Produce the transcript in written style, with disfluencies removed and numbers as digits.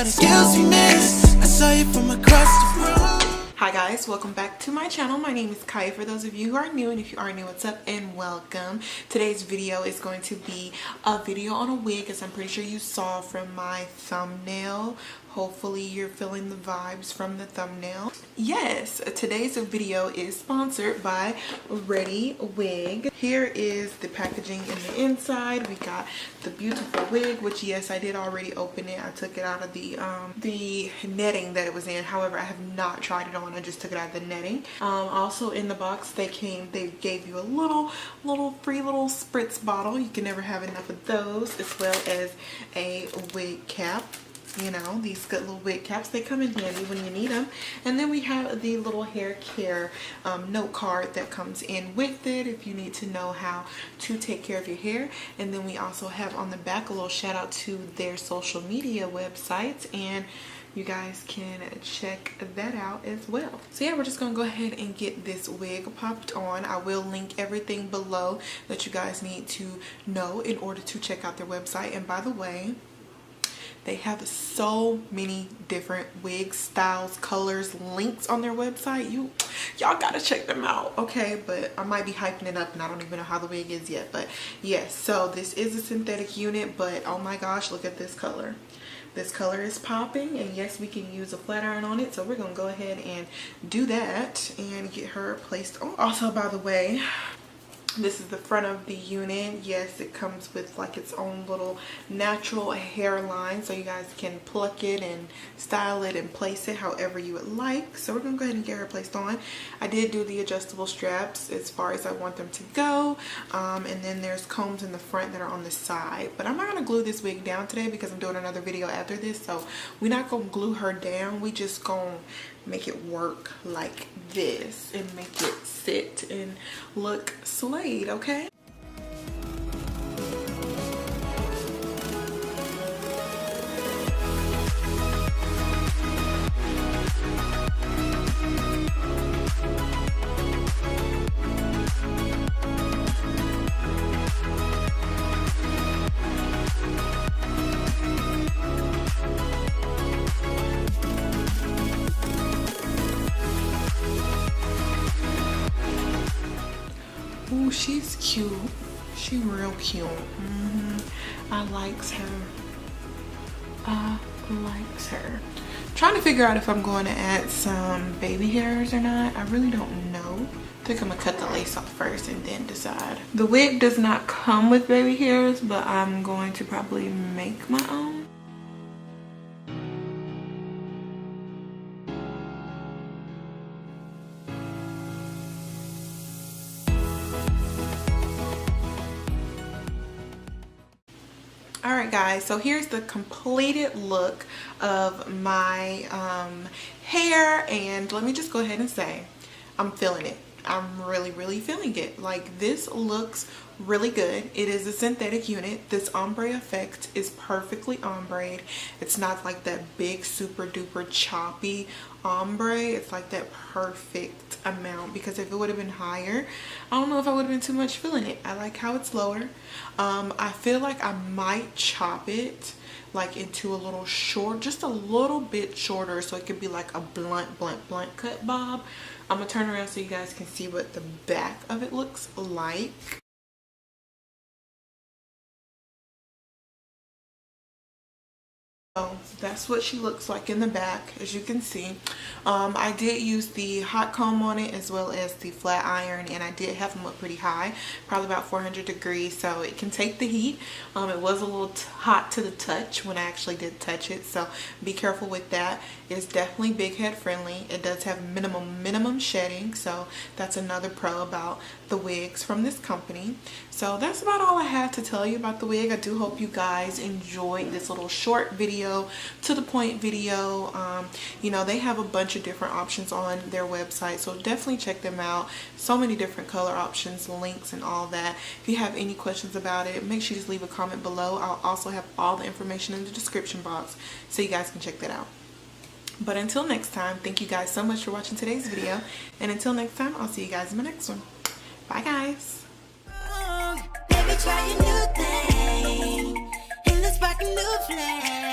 Excuse me, miss, I saw you from across the room. Hi guys, welcome back to my channel. My name is Kai. For those of you who are new, and if you are new, what's up and welcome. Today's video is going to be a video on a wig, as I'm pretty sure you saw from my thumbnail. Hopefully you're feeling the vibes from the thumbnail. Yes, today's video is sponsored by ReadyWig. Here is the packaging in the inside. We got the beautiful wig, which yes, I did already open it. I took it out of the netting that it was in. However, I have not tried it on. I just took it out of the netting. Also in the box they gave you a little free little spritz bottle. You can never have enough of those, as well as a wig cap. You know, these good little wig caps, they come in handy when you need them. And then we have the little hair care note card that comes in with it if you need to know how to take care of your hair. And then we also have on the back a little shout out to their social media websites, and you guys can check that out as well. So yeah, we're just gonna go ahead and get this wig popped on. I will link everything below that you guys need to know in order to check out their website. And by the way, they have so many different wig styles, colors, links on their website. Y'all gotta check them out, okay? But I might be hyping it up and I don't even know how the wig is yet. But yes, so this is a synthetic unit, but oh my gosh, look at this color. This color is popping, and yes, we can use a flat iron on it. So we're gonna go ahead and do that and get her placed on. Also, by the way, this is the front of the unit. Yes, it comes with like its own little natural hairline, so you guys can pluck it and style it and place it however you would like. So we're gonna go ahead and get her placed on. I did do the adjustable straps as far as I want them to go, and then there's combs in the front that are on the side. But I'm not gonna glue this wig down today because I'm doing another video after this, so we're not gonna glue her down. We just gonna make it work like this and make it sit and look slayed, okay? Ooh, she's cute. She real cute. I likes her. I likes her. Trying to figure out if I'm going to add some baby hairs or not. I really don't know. I think I'm gonna cut the lace off first and then decide. The wig does not come with baby hairs, but I'm going to probably make my own. Alright guys, so here's the completed look of my hair, and let me just go ahead and say I'm feeling it. I'm really feeling it. Like, this looks really good. It is a synthetic unit. This ombre effect is perfectly ombre. It's not like that big super duper choppy ombre. It's like that perfect amount, because if it would have been higher, I don't know if I would have been too much feeling it. I like how it's lower. I feel like I might chop it like into a little short, just a little bit shorter, so it could be like a blunt cut bob. I'm gonna turn around so you guys can see what the back of it looks like. So that's what she looks like in the back, as you can see. I did use the hot comb on it as well as the flat iron, and I did have them up pretty high, probably about 400 degrees, so it can take the heat. It was a little hot to the touch when I actually did touch it, so be careful with that. It's definitely big head friendly. It does have minimum shedding, so that's another pro about the wigs from this company. So that's about all I have to tell you about the wig. I do hope you guys enjoyed this little short video, to the point video. You know, they have a bunch of different options on their website, so definitely check them out. So many different color options, links, and all that. If you have any questions about it, make sure you just leave a comment below. I'll also have all the information in the description box so you guys can check that out. But until next time, thank you guys so much for watching today's video, and until next time, I'll see you guys in my next one. Bye guys. Baby, try a new thing, and let's spark a new flame.